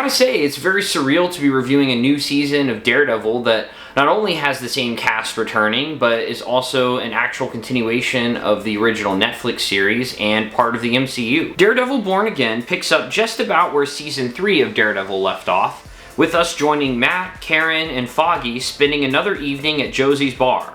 gotta say, it's very surreal to be reviewing a new season of Daredevil that not only has the same cast returning, but is also an actual continuation of the original Netflix series and part of the MCU. Daredevil Born Again picks up just about where Season 3 of Daredevil left off, with us joining Matt, Karen, and Foggy spending another evening at Josie's bar.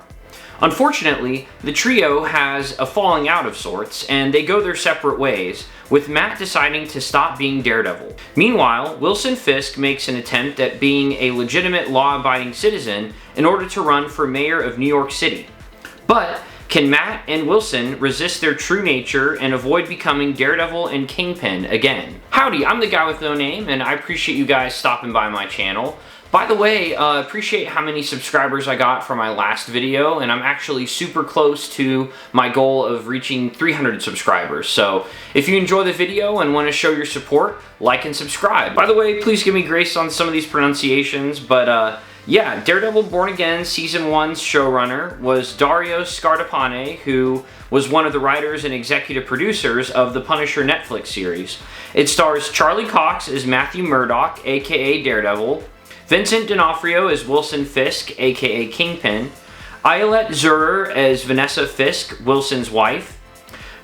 Unfortunately, the trio has a falling out of sorts, and they go their separate ways, with Matt deciding to stop being Daredevil. Meanwhile, Wilson Fisk makes an attempt at being a legitimate law-abiding citizen in order to run for mayor of New York City. But can Matt and Wilson resist their true nature and avoid becoming Daredevil and Kingpin again? Howdy, I'm the guy with no name, and I appreciate you guys stopping by my channel. By the way, appreciate how many subscribers I got from my last video, and I'm actually super close to my goal of reaching 300 subscribers. So if you enjoy the video and want to show your support, like and subscribe. By the way, please give me grace on some of these pronunciations, but yeah, Daredevil Born Again Season 1's showrunner was Dario Scardapane, who was one of the writers and executive producers of the Punisher Netflix series. It stars Charlie Cox as Matthew Murdock, aka Daredevil, Vincent D'Onofrio as Wilson Fisk, aka Kingpin, Ayelet Zurer as Vanessa Fisk, Wilson's wife,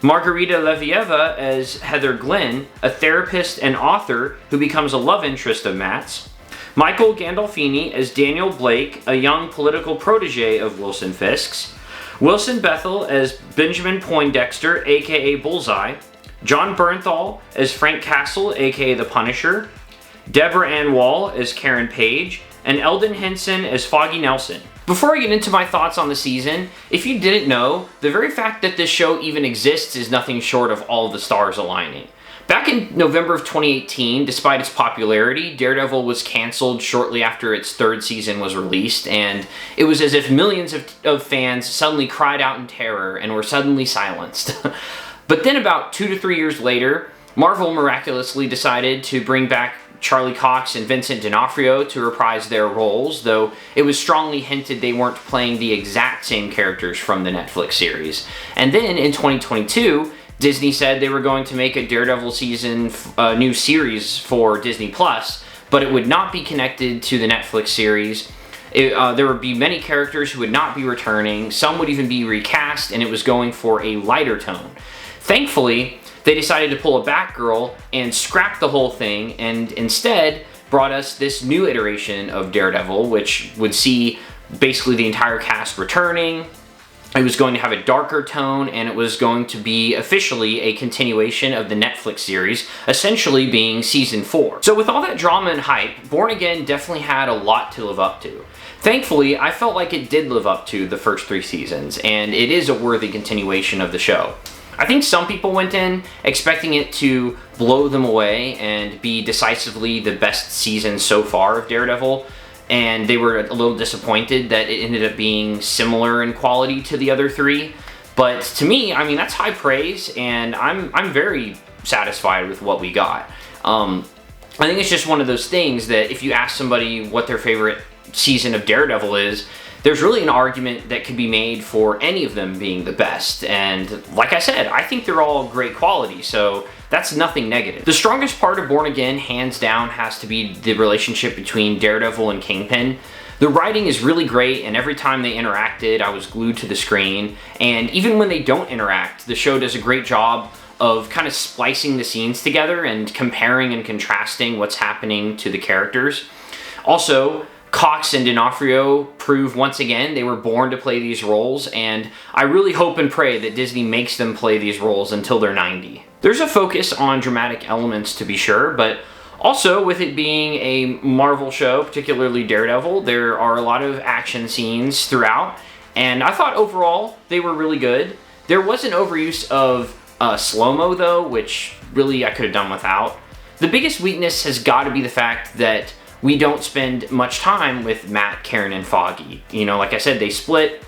Margarita Levieva as Heather Glenn, a therapist and author who becomes a love interest of Matt's, Michael Gandolfini as Daniel Blake, a young political protege of Wilson Fisk's, Wilson Bethel as Benjamin Poindexter, aka Bullseye, John Bernthal as Frank Castle, aka The Punisher, Deborah Ann Wall as Karen Page, and Eldon Henson as Foggy Nelson. Before I get into my thoughts on the season, if you didn't know, the very fact that this show even exists is nothing short of all the stars aligning. Back in November of 2018, despite its popularity, Daredevil was canceled shortly after its third season was released, and it was as if millions of fans suddenly cried out in terror and were suddenly silenced. But then about 2 to 3 years later, Marvel miraculously decided to bring back Charlie Cox and Vincent D'Onofrio to reprise their roles, though it was strongly hinted they weren't playing the exact same characters from the Netflix series. And then in 2022, Disney said they were going to make a Daredevil season new series for Disney+, but it would not be connected to the Netflix series. There would be many characters who would not be returning, some would even be recast, and it was going for a lighter tone. Thankfully, they decided to pull a Batgirl and scrap the whole thing, and instead brought us this new iteration of Daredevil, which would see basically the entire cast returning. It was going to have a darker tone, and it was going to be officially a continuation of the Netflix series, essentially being Season 4. So with all that drama and hype, Born Again definitely had a lot to live up to. Thankfully, I felt like it did live up to the first 3 seasons, and it is a worthy continuation of the show. I think some people went in expecting it to blow them away and be decisively the best season so far of Daredevil, and they were a little disappointed that it ended up being similar in quality to the other 3. But to me, I mean, that's high praise, and I'm very satisfied with what we got. I think it's just one of those things that if you ask somebody what their favorite season of Daredevil is, there's really an argument that could be made for any of them being the best, and like I said, I think they're all great quality, so that's nothing negative. The strongest part of Born Again, hands down, has to be the relationship between Daredevil and Kingpin. The writing is really great, and every time they interacted, I was glued to the screen, and even when they don't interact, the show does a great job of kind of splicing the scenes together and comparing and contrasting what's happening to the characters. Also, Cox and D'Onofrio prove once again they were born to play these roles, and I really hope and pray that Disney makes them play these roles until they're 90. There's a focus on dramatic elements to be sure, but also with it being a Marvel show, particularly Daredevil, there are a lot of action scenes throughout, and I thought overall they were really good. There was an overuse of slow-mo though, which really I could have done without. The biggest weakness has got to be the fact that we don't spend much time with Matt, Karen, and Foggy. You know, like I said, they split.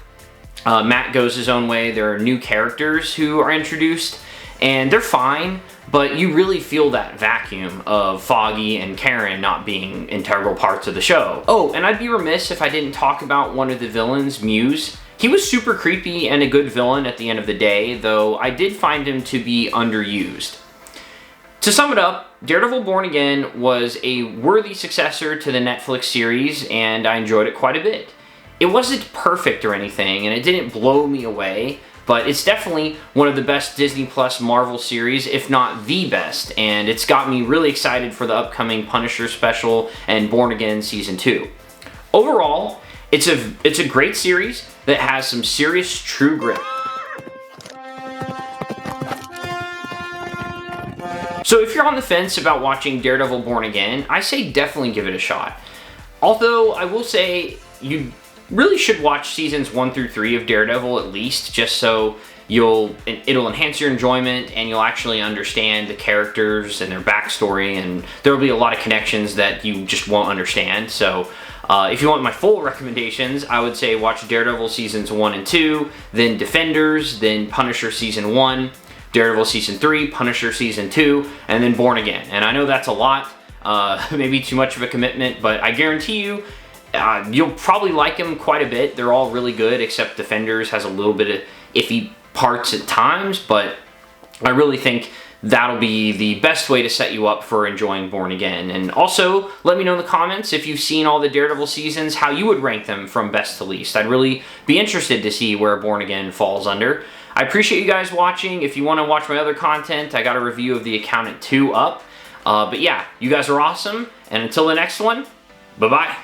Matt goes his own way. There are new characters who are introduced, and they're fine, but you really feel that vacuum of Foggy and Karen not being integral parts of the show. Oh, and I'd be remiss if I didn't talk about one of the villains, Muse. He was super creepy and a good villain at the end of the day, though I did find him to be underused. To sum it up, Daredevil Born Again was a worthy successor to the Netflix series, and I enjoyed it quite a bit. It wasn't perfect or anything, and it didn't blow me away, but it's definitely one of the best Disney Plus Marvel series, if not the best, and it's got me really excited for the upcoming Punisher special and Born Again Season 2. Overall, it's a great series that has some serious true grit. So if you're on the fence about watching Daredevil Born Again, I say definitely give it a shot. Although I will say you really should watch seasons 1 through 3 of Daredevil at least, just so it'll enhance your enjoyment and you'll actually understand the characters and their backstory, and there will be a lot of connections that you just won't understand. So if you want my full recommendations, I would say watch Daredevil seasons 1 and 2, then Defenders, then Punisher season 1, Daredevil season 3, Punisher season 2, and then Born Again. And I know that's a lot, maybe too much of a commitment, but I guarantee you, you'll probably like them quite a bit. They're all really good, except Defenders has a little bit of iffy parts at times, but I really think that'll be the best way to set you up for enjoying Born Again. And also, let me know in the comments if you've seen all the Daredevil seasons, how you would rank them from best to least. I'd really be interested to see where Born Again falls under. I appreciate you guys watching. If you want to watch my other content, I got a review of The Accountant 2 up. But yeah, you guys are awesome, and until the next one, bye-bye.